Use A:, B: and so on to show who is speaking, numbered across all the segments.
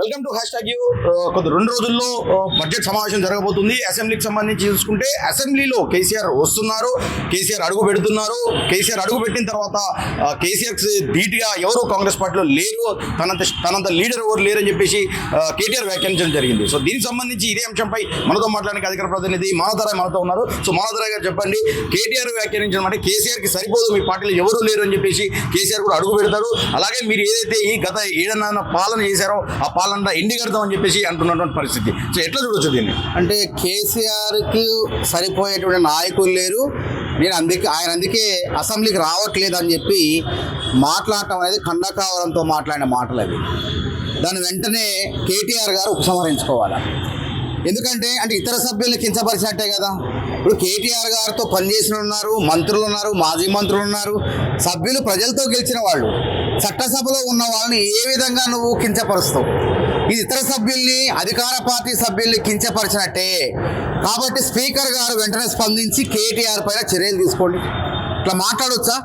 A: Welcome to hash tag you. కొద్ది 2 రోజుల్లో budget సమావేశం జరగబోతుంది. అసెంబ్లీకి సంబంధించి చూసుకుంటే అసెంబ్లీలో కేసీఆర్ వస్తున్నారు, కేసీఆర్ అడుగు పెడుతున్నారు. కేసీఆర్ అడుగు పెట్టిన తర్వాత కేసీఆర్ ధీటుగా ఎవరు కాంగ్రెస్ పార్టీలో లేరు, తనంత లీడర్ ఎవరు లేరు అని చెప్పేసి కేటీఆర్ వ్యాఖ్యానించడం జరిగింది. సో దీనికి సంబంధించి ఇదే అంశంపై మనతో మాట్లాడడానికి అధికార ప్రతినిధి మానవతరాయ్ మనతో ఉన్నారు. సో మానవతరాయ్ గారు చెప్పండి, కేటీఆర్ వ్యాఖ్యానించడం అంటే కేసీఆర్కి సరిపోదు, మీ పార్టీలో ఎవరు లేరు అని చెప్పేసి కేసీఆర్ కూడా అడుగు పెడతారు. అలాగే మీరు ఏదైతే ఈ గత 7 పాలన చేశారో ఆ పాలన ఎండి కడతాం అని చెప్పేసి అంటున్నటువంటి పరిస్థితి. సో ఎట్లా చూడొచ్చు దీన్ని?
B: అంటే కేసీఆర్కి సరిపోయేటువంటి నాయకులు లేరు, ఆయన అందుకే అసెంబ్లీకి రావట్లేదు అని చెప్పి మాట్లాడటం అనేది ఖండకావరంతో మాట్లాడిన మాటలు అవి. దాని వెంటనే కేటీఆర్ గారు ఉపసంహరించుకోవాలి. ఎందుకంటే ఇతర సభ్యుల్ని కించపరిచినట్టే కదా. ఇప్పుడు కేటీఆర్ గారితో పనిచేసిన ఉన్నారు, మంత్రులు ఉన్నారు, మాజీ మంత్రులు ఉన్నారు, సభ్యులు ప్రజలతో గెలిచిన వాళ్ళు. చట్టసభలో ఉన్న వాళ్ళని ఏ విధంగా నువ్వు కించపరుస్తావు? ఇది ఇతర సభ్యుల్ని, అధికార పార్టీ సభ్యుల్ని కించపరిచినట్టే. కాబట్టి స్పీకర్ గారు వెంటనే స్పందించి కేటీఆర్ పైన చర్యలు తీసుకోండి. ఇట్లా మాట్లాడొచ్చా?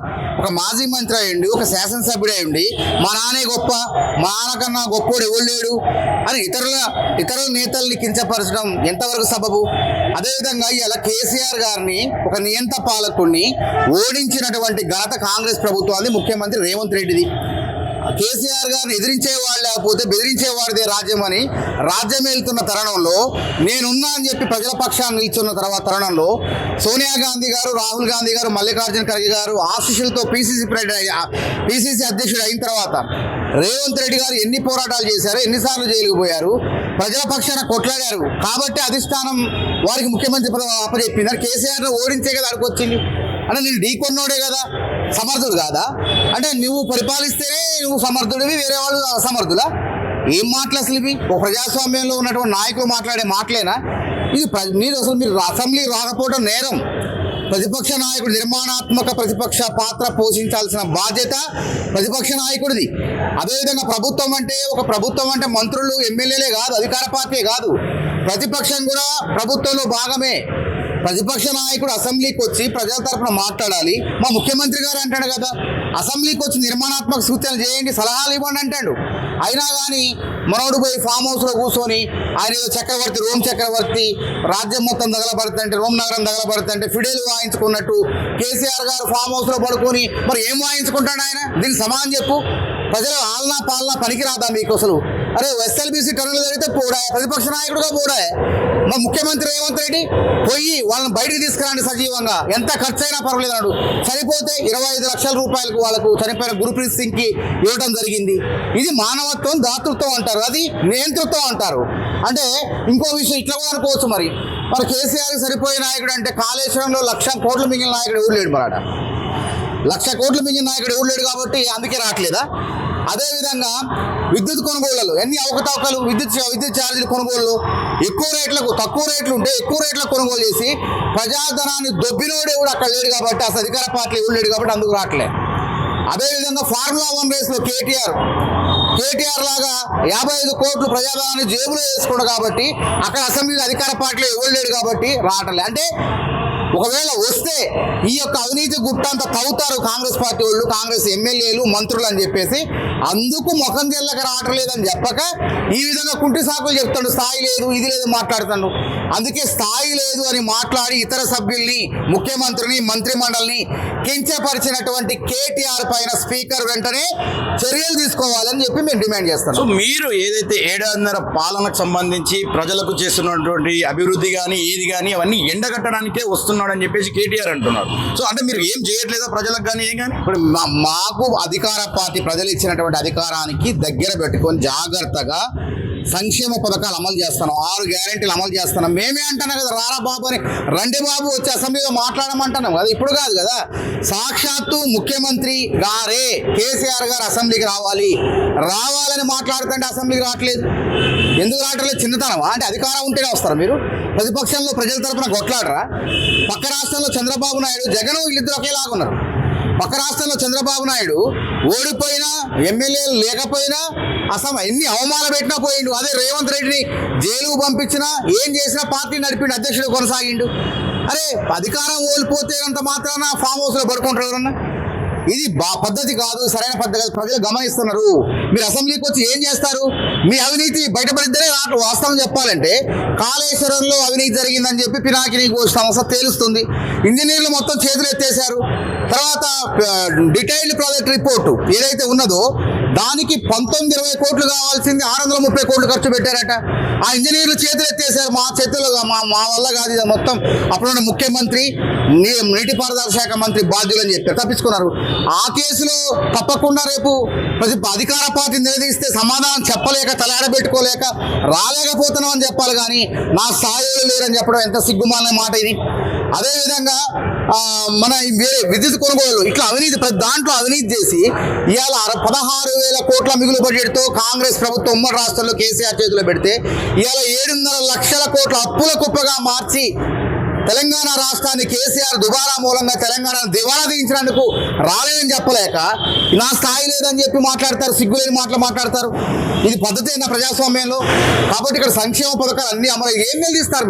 B: ఒక మాజీ మంత్రి అయ్యండి, ఒక శాసనసభ్యుడు అయ్యండి, మా నానే గొప్ప, మా నాన్నకన్నా గొప్పోడు ఎవరు లేడు అని ఇతరుల నేతల్ని కించపరచడం ఎంతవరకు సబబు? అదేవిధంగా ఇలా కేసీఆర్ గారిని, ఒక నియంత పాలకుడిని ఓడించినటువంటి ఘనత కాంగ్రెస్ ప్రభుత్వాన్ని, ముఖ్యమంత్రి రేవంత్ రెడ్డిది. కేసీఆర్ గారిని ఎదిరించేవాళ్ళు లేకపోతే బెదిరించేవాడిదే రాజ్యం అని రాజ్యం వెళ్తున్న తరుణంలో, నేనున్నా అని చెప్పి ప్రజల పక్షాన్ని నిల్చున్న తరుణంలో సోనియా గాంధీ గారు, రాహుల్ గాంధీ గారు, మల్లికార్జున ఖర్గే గారు ఆశీస్సులతో పిసిసి అధ్యక్షుడు అయిన తర్వాత రేవంత్ రెడ్డి గారు ఎన్ని పోరాటాలు చేశారు, ఎన్నిసార్లు జైలుకు పోయారు, ప్రజల పక్షాన కొట్లాడారు. కాబట్టి అధిష్టానం వారికి ముఖ్యమంత్రి పదవి అప్పచెప్పింది. కేసీఆర్ను ఓడించే కదా అడుకొచ్చింది. అంటే నేను ఢీకొన్నోడే కదా, సమర్థుడు కాదా? అంటే నువ్వు పరిపాలిస్తేనే నువ్వు సమర్థుడివి, వేరే వాళ్ళు అసమర్థులా? ఏం మాటలు అసలు ఇవి? ఒక ప్రజాస్వామ్యంలో ఉన్నటువంటి నాయకులు మాట్లాడే మాటలేనా ఇది? మీరు అసెంబ్లీ రాకపోవడం నేరం. ప్రతిపక్ష నాయకుడు నిర్మాణాత్మక ప్రతిపక్ష పాత్ర పోషించాల్సిన బాధ్యత ప్రతిపక్ష నాయకుడిది. అదేవిధంగా ప్రభుత్వం అంటే మంత్రులు, ఎమ్మెల్యేలే కాదు, అధికార పార్టీ కాదు, ప్రతిపక్షం కూడా ప్రభుత్వంలో భాగమే. ప్రతిపక్ష నాయకుడు అసెంబ్లీకి వచ్చి ప్రజల తరఫున మాట్లాడాలి. మా ముఖ్యమంత్రి గారు అంటాడు కదా, అసెంబ్లీకి వచ్చి నిర్మాణాత్మక సూచనలు చేయండి, సలహాలు ఇవ్వండి అంటాడు. అయినా కానీ మనోడు పోయి ఫామ్ హౌస్లో కూర్చొని ఆయన ఏదో రోమ్ చక్రవర్తి రాజ్యం మొత్తం తగలబడుతుంటే, రోమ్ నగరం తగలబడుతుంటే ఫిడేలు వాయించుకున్నట్టు కేసీఆర్ గారు ఫామ్ హౌస్లో పడుకొని మరి ఏం వాయించుకుంటాడు ఆయన? దీనికి సమానం చెప్పు. ప్రజలు ఆలనా పాలనా పనికి రాదా మీకు అసలు? అరే ఎస్ఎల్బీసీ టన్నులు జరిగితే పోడా, ప్రతిపక్ష నాయకుడుగా పోడా. మా ముఖ్యమంత్రి రేవంత్ రెడ్డి పోయి వాళ్ళని బయటికి తీసుకురండి సజీవంగా, ఎంత ఖర్చు అయినా పర్వాలేదు అన్నాడు. సరిపోతే 25 లక్షల రూపాయలకు వాళ్ళకు చనిపోయిన గురుప్రీత్ సింగ్కి ఇవ్వడం జరిగింది. ఇది మానవత్వం, దాతృత్వం అంటారు, అది నియంతృత్వం అంటారు. అంటే ఇంకో విషయం ఇట్లా కూడా అనుకోవచ్చు. మరి కేసీఆర్కి సరిపోయే నాయకుడు అంటే కాళేశ్వరంలో 1,00,000 కోట్లు మింగిన నాయకుడు ఎవరు లేడు. మరాట 1,00,000 కోట్లు మింగిన నాయకుడు ఎవరు లేడు కాబట్టి అందుకే రావట్లేదా? అదేవిధంగా విద్యుత్ కొనుగోళ్లలో ఎన్ని అవకతవకలు, విద్యుత్ ఛార్జీల కొనుగోళ్ళు తక్కువ రేట్లు ఉంటే ఎక్కువ రేట్లకు కొనుగోలు చేసి ప్రజాధనాన్ని దొబ్బినోడే కూడా అక్కడ లేడు కాబట్టి, అసలు అధికార పార్టీ ఎవరు లేడు కాబట్టి అందుకు రావట్లే. అదేవిధంగా ఫార్ములా 1 రేస్లో కేటీఆర్ లాగా 55 కోట్లు ప్రజాధనాన్ని జేబులో వేసుకున్నాడు కాబట్టి అక్కడ అసెంబ్లీలో అధికార పార్టీలో ఎవరు లేడు కాబట్టి రావట్లే. అంటే ఒకవేళ వస్తే ఈ యొక్క అవినీతి గుట్టంతా తవ్వుతారు కాంగ్రెస్ పార్టీ వాళ్ళు, కాంగ్రెస్ ఎమ్మెల్యేలు, మంత్రులు అని చెప్పేసి అందుకు ముఖం చెల్లక రావట్లేదని చెప్పక ఈ విధంగా కుంటి సాకులు చెప్తాడు. స్థాయి లేదు, ఇది లేదు మాట్లాడుతాడు. అందుకే స్థాయి లేదు అని మాట్లాడి ఇతర సభ్యుల్ని, ముఖ్యమంత్రిని, మంత్రిమండలిని కించపరిచినటువంటి కేటీఆర్ పైన స్పీకర్ వెంటనే చర్యలు తీసుకోవాలని చెప్పి మేము డిమాండ్ చేస్తాం.
A: సో మీరు ఏదైతే 7.5 పాలనకు సంబంధించి ప్రజలకు చేస్తున్నటువంటి అభివృద్ధి కానీ ఏది కానీ అవన్నీ ఎండగట్టడానికే వస్తున్నాడు అని చెప్పేసి కేటీఆర్ అంటున్నారు. సో అంటే మీరు ఏం చేయట్లేదా ప్రజలకు కానీ ఏం కానీ?
B: ఇప్పుడు మాకు అధికార పార్టీ ప్రజలు ఇచ్చినటువంటి అధికారానికి దగ్గర పెట్టుకొని జాగ్రత్తగా సంక్షేమ పథకాలు అమలు చేస్తున్నాం, 6 గ్యారెంటీలు అమలు చేస్తున్నాం. మేమే అంటున్నాం కదా, రారా బాబు అని, రండి బాబు వచ్చి అసెంబ్లీలో మాట్లాడమంటున్నాం కదా. ఇప్పుడు కాదు కదా, సాక్షాత్తు ముఖ్యమంత్రి గారే కేసీఆర్ గారు అసెంబ్లీకి రావాలని మాట్లాడుతుంటే అసెంబ్లీకి రావట్లేదు. ఎందుకు రావట్లేదు? చిన్నతనమా? అంటే అధికారం ఉంటేనే వస్తారా మీరు? ప్రతిపక్షంలో ప్రజల తరపున కొట్లాడరా? పక్క రాష్ట్రంలో చంద్రబాబు నాయుడు, జగన్ వీళ్ళిద్దరు ఒకేలాగా ఉన్నారు. పక్క రాష్ట్రంలో చంద్రబాబు నాయుడు ఓడిపోయినా, ఎమ్మెల్యేలు లేకపోయినా, ఎన్ని అవమానాలు పెట్టినా పోయిండు. అదే రేవంత్ రెడ్డిని జైలుకు పంపించినా, ఏం చేసినా పార్టీ నడిపిండు, అధ్యక్షుడు కొనసాగిండు. అరే అధికారం ఓడిపోతే అంత మాత్రాన ఫామ్ హౌస్లో పడుకుంటారు ఎవరన్నా? ఇది పద్ధతి కాదు, సరైన పద్ధతి కాదు. ప్రజలు గమనిస్తున్నారు. మీరు అసెంబ్లీకి వచ్చి ఏం చేస్తారు? మీ అవినీతి బయటపడిద్దరే వాస్తవం చెప్పాలంటే కాళేశ్వరంలో అవినీతి జరిగిందని చెప్పి పినాకిని సంస్థ తేలుస్తుంది. ఇంజనీర్లు మొత్తం చేతులు ఎత్తేశారు. తర్వాత డీటెయిల్డ్ ప్రాజెక్ట్ రిపోర్టు ఏదైతే ఉన్నదో దానికి 19-20 కోట్లు కావాల్సింది 630 కోట్లు ఖర్చు పెట్టారట. ఆ ఇంజనీర్లు చేతులు ఎత్తేసారు. మా చేతులు మా వల్ల కాదు, ఇది మొత్తం అప్పుడున్న ముఖ్యమంత్రి నీటిపారుదల శాఖ మంత్రి బాధ్యులు అని చెప్పారు, తప్పించుకున్నారు. ఆ కేసులో తప్పకుండా రేపు అధికార పార్టీ నిలదీస్తే సమాధానం చెప్పలేక తలాడబెట్టుకోలేక రాలేకపోతున్నాం అని చెప్పాలి, కానీ నా స్థాయిలో లేరని చెప్పడం ఎంత సిగ్గుమాలిన మాట ఇది. అదేవిధంగా మన వేరే విద్యుత్ కొనుగోలు ఇట్లా అవినీతి ప్రతి దాంట్లో అవినీతి చేసి ఇవాళ 16,000 కోట్ల మిగులు బడ్జెట్తో కాంగ్రెస్ ప్రభుత్వం ఉమ్మడి రాష్ట్రంలో కేసీఆర్ చేతిలో పెడితే ఇవాళ 7.5 లక్షల కోట్ల అప్పుల కుప్పగా మార్చి తెలంగాణ రాష్ట్రాన్ని కేసీఆర్ దుబారా మూలంగా తెలంగాణను దివాలా దించినందుకు రాలేదని చెప్పలేక నా స్థాయి లేదని చెప్పి మాట్లాడతారు, సిగ్గులేని మాటలు మాట్లాడతారు. ఇది పద్ధతి అయిన ప్రజాస్వామ్యంలో. కాబట్టి ఇక్కడ సంక్షేమ పథకాలు అన్ని అమలు ఏం నిలదీస్తారు?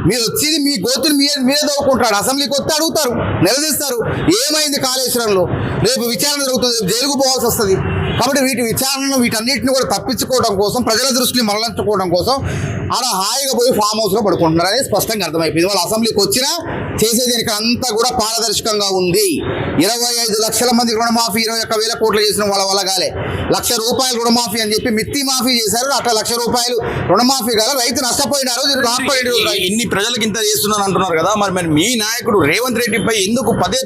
B: మీరు వచ్చి మీ గోతులు మీరే దవ్వుకుంటాడు. అసెంబ్లీకి వస్తే అడుగుతారు, నిలదీస్తారు. ఏమైంది కాళేశ్వరంలో? రేపు విచారణ జరుగుతుంది, జైలుకు పోవాల్సి వస్తుంది. కాబట్టి విచారణను వీటన్నిటిని కూడా తప్పించుకోవడం కోసం, ప్రజల దృష్టిని మరలించుకోవడం కోసం అలా హాయిగా పోయి ఫామ్ హౌస్లో పడుకుంటున్నారు అనేది స్పష్టంగా అర్థమైపోయింది. వాళ్ళు అసెంబ్లీకి వచ్చినా చేసేది ఇక్కడ అంతా కూడా పారదర్శకంగా ఉంది. 25 లక్షల మంది రుణమాఫీ 21,000 కోట్లు చేసిన వాళ్ళ వల్ల కాలే. ₹1,00,000 రుణమాఫీ అని చెప్పి మిత్తి మాఫీ చేశారు. అట్లా ₹1,00,000 రుణమాఫీ కాదు, రైతు నష్టపోయినారు.
A: ఇన్ని ప్రజలకు ఇంత చేస్తున్నాను అంటున్నారు కదా, మరి మీ నాయకుడు రేవంత్ రెడ్డిపై ఎందుకు పదే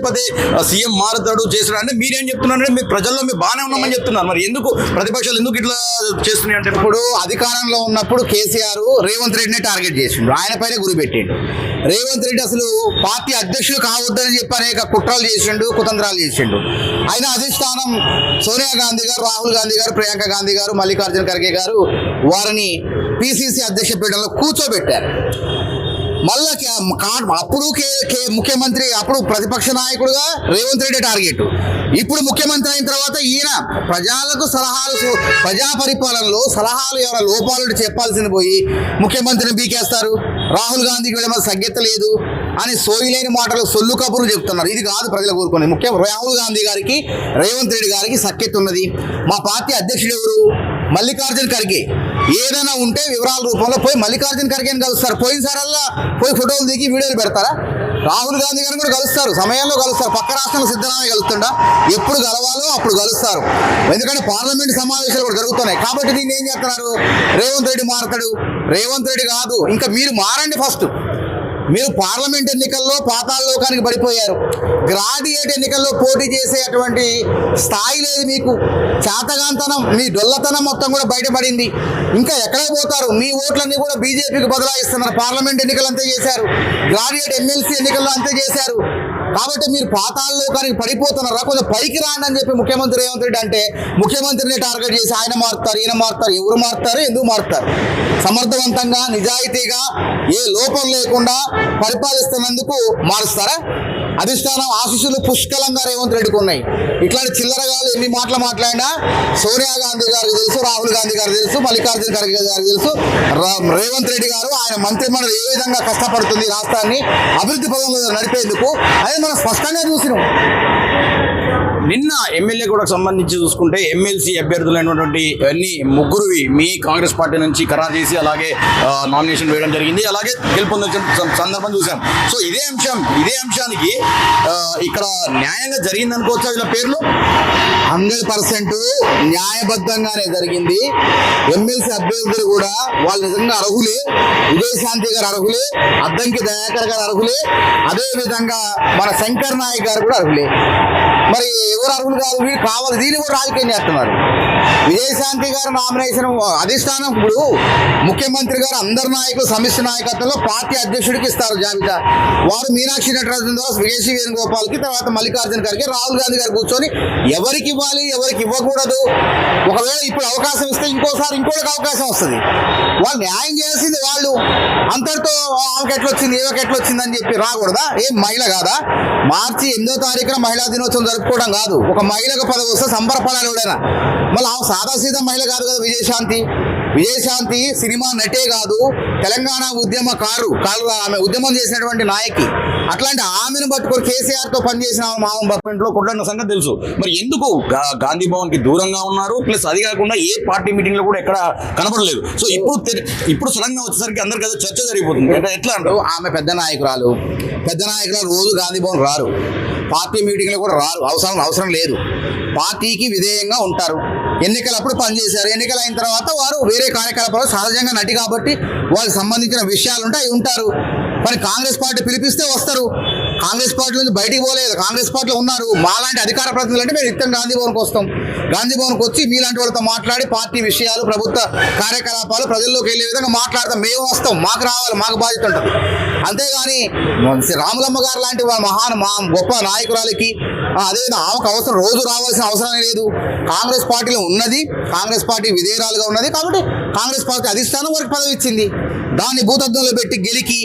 A: సీఎం మారుతాడు చేస్తాడు అంటే మీరేం చెప్తున్నారంటే మీ ప్రజల్లో మీరు బాగానే ఉన్నామని చెప్తున్నారు. మరి ఎందుకు ప్రతిపక్షాలు ఎందుకు ఇట్లా చేస్తున్నాయి అంటే?
B: ఇప్పుడు అధికారంలో ఉన్నప్పుడు కేసీఆర్ రేవంత్ రెడ్డిని టార్గెట్ చేసిండు, ఆయన పైన గురి పెట్టిండు. రేవంత్ రెడ్డి అసలు పార్టీ అధ్యక్షుడు కావద్దని చెప్పి అనేక కుట్రలు చేసిండు, కుతంత్రాలు చేసిండు. ఆయన అధిష్టానం సోనియా గాంధీ గారు, రాహుల్ గాంధీ గారు, ప్రియాంక గాంధీ గారు, మల్లికార్జున ఖర్గే గారు వారిని పిసిసి అధ్యక్ష పీఠంలో కూర్చోబెట్టారు. మళ్ళా అప్పుడు ముఖ్యమంత్రి, అప్పుడు ప్రతిపక్ష నాయకుడుగా రేవంత్ రెడ్డి టార్గెట్. ఇప్పుడు ముఖ్యమంత్రి అయిన తర్వాత ఈయన ప్రజలకు సలహాలు, ప్రజా పరిపాలనలో సలహాలు ఎవరైనా లోపాలు చెప్పాల్సింది పోయి ముఖ్యమంత్రిని బీకేస్తారు. రాహుల్ గాంధీకి వెళ్ళే సఖ్యత లేదు అని సోయిలేని మాటలు, సొల్లు కబుర్లు చెప్తున్నారు. ఇది కాదు ప్రజలు కోరుకునేది. రాహుల్ గాంధీ గారికి, రేవంత్ రెడ్డి గారికి సఖ్యత ఉన్నది. మా పార్టీ అధ్యక్షుడు ఎవరు? మల్లికార్జున ఖర్గే. ఏదైనా ఉంటే వివరాల రూపంలో పోయి మల్లికార్జున ఖర్గేని కలుస్తారు. పోయినసారల్లా పోయి ఫోటోలు దిగి వీడియోలు పెడతారా? రాహుల్ గాంధీ గారిని కూడా కలుస్తారు, సమయంలో కలుస్తారు. పక్క రాష్ట్రంలో సిద్ధరామయ్య కలుస్తుండా? ఎప్పుడు కలవాలో అప్పుడు కలుస్తారు. ఎందుకంటే పార్లమెంట్ సమావేశాలు కూడా జరుగుతున్నాయి. కాబట్టి దీన్ని ఏం చేస్తున్నారు? రేవంత్ రెడ్డి మారతాడు. రేవంత్ రెడ్డి కాదు, ఇంకా మీరు మారండి. ఫస్ట్ మీరు పార్లమెంట్ ఎన్నికల్లో పాతాళలోకానికి పడిపోయారు. గ్రాడ్యుయేట్ ఎన్నికల్లో పోటీ చేసేటువంటి స్థాయి లేదు మీకు. చేతగాంతనం, మీ డొల్లతనం మొత్తం కూడా బయటపడింది. ఇంకా ఎక్కడ పోతారు? మీ ఓట్లన్నీ కూడా బీజేపీకి బదలాయిస్తున్నారు. పార్లమెంట్ ఎన్నికలు అంతే చేశారు, గ్రాడ్యుయేట్ ఎమ్మెల్సీ ఎన్నికల్లో అంతే చేశారు. కాబట్టి మీరు పాతాళలోకానికి పడిపోతున్నారా? కొంచెం పైకి రాండి అని చెప్పి ముఖ్యమంత్రి రేవంత్ రెడ్డి అంటే ముఖ్యమంత్రిని టార్గెట్ చేసి ఆయన మారుతారు, ఈయన మారుతారు. ఎవరు మారుతారు? ఎందుకు మారుతారు? సమర్థవంతంగా, నిజాయితీగా, ఏ లోపం లేకుండా పరిపాలిస్తున్నందుకు మారుస్తారా? అధిష్టానం ఆశీస్సులు పుష్కలంగా రేవంత్ రెడ్డికి ఉన్నాయి. ఇట్లాంటి చిల్లరగాలు ఎన్ని మాటలు మాట్లాడినా సోనియా గాంధీ గారికి తెలుసు, రాహుల్ గాంధీ గారికి తెలుసు, మల్లికార్జున ఖర్గే గారికి తెలుసు, రేవంత్ రెడ్డి గారు ఆయన మంత్రిమండలి ఏ విధంగా కష్టపడుతుంది రాష్ట్రాన్ని అభివృద్ధి పదంలో నడిపేందుకు అనేది మనం స్పష్టంగా చూసినాం.
A: నిన్న ఎమ్మెల్యే కూడా సంబంధించి చూసుకుంటే ఎమ్మెల్సీ అభ్యర్థులైనటువంటి అన్ని ముగ్గురువి మీ కాంగ్రెస్ పార్టీ నుంచి ఖరారు చేసి అలాగే నామినేషన్ వేయడం జరిగింది. అలాగే గెలుపొందిన సందర్భం చూసాం. సో ఇదే అంశానికి ఇక్కడ న్యాయంగా జరిగింది అనుకోవచ్చా? వీళ్ళ పేర్లు
B: 100% న్యాయబద్ధంగానే జరిగింది. ఎమ్మెల్సీ అభ్యర్థులు కూడా వాళ్ళు నిజంగా అర్హులే. విజయశాంతి గారు అర్హులే, అద్దంకి దయాకర్ గారు అర్హులే, అదేవిధంగా మన శంకర్ నాయక్ గారు కూడా అర్హులే. మరి ఎవరు అర్హులు కాదు? వీళ్ళు కావాలి, దీన్ని కూడా రాజకీయం చేస్తున్నారు. విజయశాంతి గారు నామినేషన్ అధిష్టానం ఇప్పుడు ముఖ్యమంత్రి గారు అందరు నాయకులు సమిష్టి నాయకత్వంలో పార్టీ అధ్యక్షుడికి ఇస్తారు జాబితా. వారు మీనాక్షి నటరాజన్ ద్వారా విజయశ్రీ వేణుగోపాల్కి, తర్వాత మల్లికార్జున ఖర్గే, రాహుల్ గాంధీ గారు కూర్చొని ఎవరికి ఇవ్వాలి, ఎవరికి ఇవ్వకూడదు, ఒకవేళ ఇప్పుడు అవకాశం ఇస్తే ఇంకోసారి ఇంకోటికి అవకాశం వస్తుంది. వాళ్ళు న్యాయం చేయాల్సింది వాళ్ళు. అంతటితో ఆమెకి ఎట్లొచ్చింది, ఏమకి ఎట్లొచ్చింది అని చెప్పి రాకూడదా? ఏం మహిళ కాదా? మార్చి 8వ తారీఖున మహిళా దినోత్సవం జరుపుకోవడం కాదు. ఒక మహిళకు పదవి వస్తే సంబరపడాలి ఎవడైనా. మళ్ళీ ఆమె సాదాసీదా మహిళ కాదు కదా విజయశాంతి. విజయశాంతి సినిమా నటే కాదు, తెలంగాణ ఉద్యమకారు ఆమె ఉద్యమం చేసినటువంటి నాయకి. అట్లాంటి ఆమెను పట్టుకొని కేసీఆర్ తో పనిచేసిన మామ
A: ఇంట్లో కొట్లాడిన సంగతి తెలుసు. మరి ఎందుకు గాంధీ భవన్ కి దూరంగా ఉన్నారు? ప్లస్ అది కాకుండా ఏ పార్టీ మీటింగ్ లో కూడా ఎక్కడ కనపడలేదు. సో ఇప్పుడు సడన్ గా వచ్చేసరికి అందరికి అదే చర్చ జరిగిపోతుంది. ఎట్లా అంటారు?
B: ఆమె పెద్ద నాయకురాలు రోజు గాంధీ భవన్ రారు, పార్టీ మీటింగ్లో కూడా రారు, అవసరం లేదు. పార్టీకి విధేయంగా ఉంటారు. ఎన్నికలప్పుడు పనిచేశారు, ఎన్నికలు అయిన తర్వాత వారు వేరే కార్యకలాపాలు, సహజంగా నటి కాబట్టి వాళ్ళకి సంబంధించిన విషయాలు ఉంటాయి, అవి ఉంటారు. మరి కాంగ్రెస్ పార్టీ పిలిపిస్తే వస్తారు. కాంగ్రెస్ పార్టీ నుంచి బయటికి పోలేదు, కాంగ్రెస్ పార్టీలో ఉన్నారు. మాలాంటి అధికార ప్రతినిధులు అంటే మేము నిత్యం గాంధీ భవన్కి వస్తాం. గాంధీ భవన్కి వచ్చి మీలాంటి వాళ్ళతో మాట్లాడి పార్టీ విషయాలు, ప్రభుత్వ కార్యకలాపాలు ప్రజల్లోకి వెళ్ళే విధంగా మాట్లాడతాం. మేము వస్తాం, మాకు రావాలి, మాకు బాధ్యత ఉంటుంది. అంతేగాని రాములమ్మ గారు లాంటి గొప్ప నాయకురాలకి అదేవిధంగా ఆమెకు అవసరం రోజు రావాల్సిన అవసరమే లేదు. కాంగ్రెస్ పార్టీలో ఉన్నది, కాంగ్రెస్ పార్టీ విధేయురాలుగా ఉన్నది కాబట్టి కాంగ్రెస్ పార్టీ అధిష్టానం వారికి పదవి ఇచ్చింది. దాన్ని భూతద్దంలో పెట్టి గెలికి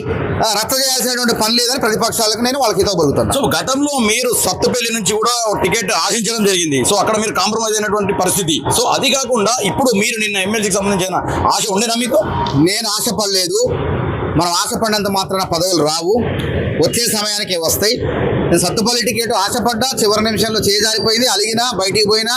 B: రచ్చ చేయాల్సినటువంటి పని లేదని ప్రతిపక్షాలకు నేను వాళ్ళకి హితవు పలుకుతాను.
A: సో గతంలో మీరు సత్తుపల్లి నుంచి కూడా టికెట్ ఆశించడం జరిగింది. సో అక్కడ మీరు కాంప్రమైజ్ అయినటువంటి పరిస్థితి. సో అది కాకుండా ఇప్పుడు మీరు నిన్న ఎమ్మెల్సీకి సంబంధించిన ఆశ ఉండేనా మీకు?
B: నేను ఆశపడలేదు. మనం ఆశపడినంత మాత్రాన పదవులు రావు, వచ్చే సమయానికి వస్తాయి. నేను సత్తుపల్లి టికెట్ ఆశపడ్డా, చివరి నిమిషంలో చేజారిపోయింది, అలిగినా, బయటికి పోయినా,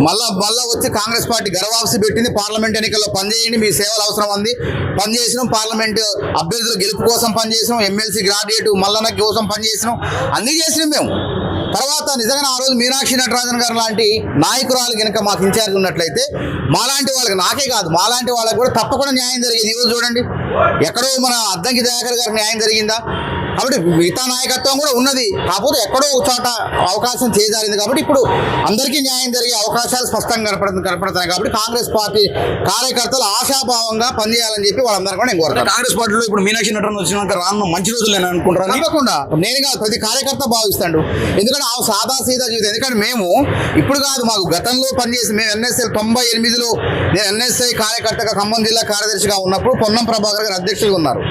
B: మళ్ళా వచ్చి కాంగ్రెస్ పార్టీ గర్వాప్సి పెట్టింది. పార్లమెంట్ ఎన్నికల్లో పనిచేయండి, మీ సేవలు అవసరం ఉంది. పనిచేసినాం, పార్లమెంట్ అభ్యర్థుల గెలుపు కోసం పనిచేసినాం, ఎమ్మెల్సీ గ్రాడ్యుయేట్ మల్లన్న కోసం పనిచేసినాం, అన్నీ చేసినాం మేము. తర్వాత నిజంగా ఆ రోజు మీనాక్షి నటరాజన్ గారు లాంటి నాయకురాలు కనుక మాకు ఇన్ఛార్జ్ ఉన్నట్లయితే మాలాంటి వాళ్ళకి, నాకే కాదు మాలాంటి వాళ్ళకి కూడా తప్పకుండా న్యాయం జరిగేది. ఈరోజు చూడండి, ఎక్కడో మన అద్దంకి దయాకర్ గారికి న్యాయం జరిగిందా? కాబట్టి మిగతా నాయకత్వం కూడా ఉన్నది, కాకపోతే ఎక్కడో ఒక చోట అవకాశం చేజారింది. కాబట్టి ఇప్పుడు అందరికీ న్యాయం జరిగే అవకాశాలు స్పష్టంగా కనపడుతున్నాయి. కాబట్టి కాంగ్రెస్ పార్టీ కార్యకర్తలు ఆశాభావంగా పనిచేయాలని చెప్పి వాళ్ళందరూ కూడా నేను కోరుతాను.
A: కాంగ్రెస్ పార్టీలో ఇప్పుడు మీనాక్షి నటరాజన్ వచ్చినాక రాను మంచి రోజులు నేను అనుకుంటాను.
B: తప్పకుండా నేను కాదు, ప్రతి కార్యకర్త భావిస్తాడు. ఎందుకంటే ఆ సాదా సీదా జీవితం. ఎందుకంటే మేము ఇప్పుడు కాదు, మాకు గతంలో పనిచేసి మేము ఎన్ఎస్ఐ 98లో నేను ఎన్ఎస్ఐ కార్యకర్తగా ఖమ్మం జిల్లా కార్యదర్శిగా ఉన్నప్పుడు పొన్నం ప్రభాకర్ గారు అధ్యక్షులుగా ఉన్నారు.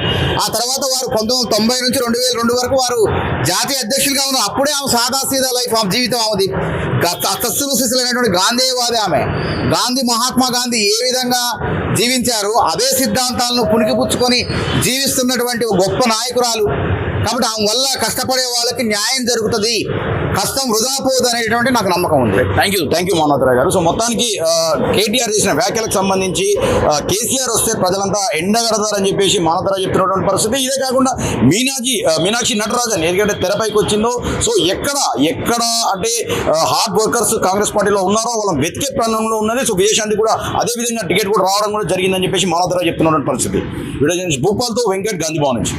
B: ఆ తర్వాత వారు 1990 నుంచి 2002 వరకు వారు జాతీయ అధ్యక్షులుగా ఉన్నారు. అప్పుడే ఆమె సాదా సీదా లైఫ్ ఆమె జీవితం ఆమెది. శిశులైనటువంటి గాంధీవాది ఆమె. మహాత్మా గాంధీ ఏ విధంగా జీవించారు అదే సిద్ధాంతాలను పుణికిపుచ్చుకొని జీవిస్తున్నటువంటి గొప్ప నాయకురాలు. కాబట్టి ఆమె వల్ల కష్టపడే వాళ్ళకి న్యాయం జరుగుతుంది, కష్టం వృధా పోదు అనేటువంటి నాకు నమ్మకం ఉంది.
A: థ్యాంక్ యూ మోహనరావు గారు. సో మొత్తానికి కేటీఆర్ చేసిన వ్యాఖ్యలకు సంబంధించి కేసీఆర్ వస్తే ప్రజలంతా ఎండగడతారని చెప్పేసి మోహనరావు చెప్తున్నటువంటి పరిస్థితి. ఇదే కాకుండా మీనాక్షి నటరాజన్ ఎందుకంటే తెరపైకి వచ్చిందో, సో ఎక్కడ అంటే హార్డ్ వర్కర్స్ కాంగ్రెస్ పార్టీలో ఉన్నారో వాళ్ళని వెతికే ప్రాంతంలో ఉన్నది. సో విజయశాంతి కూడా అదే విధంగా టికెట్ కూడా రావడం కూడా జరిగిందని చెప్పేసి మోహనరావు చెప్తున్నటువంటి పరిస్థితి. వీడియో భూపాల్తో వెంకట్, గాంధీ భవన్ నుంచి.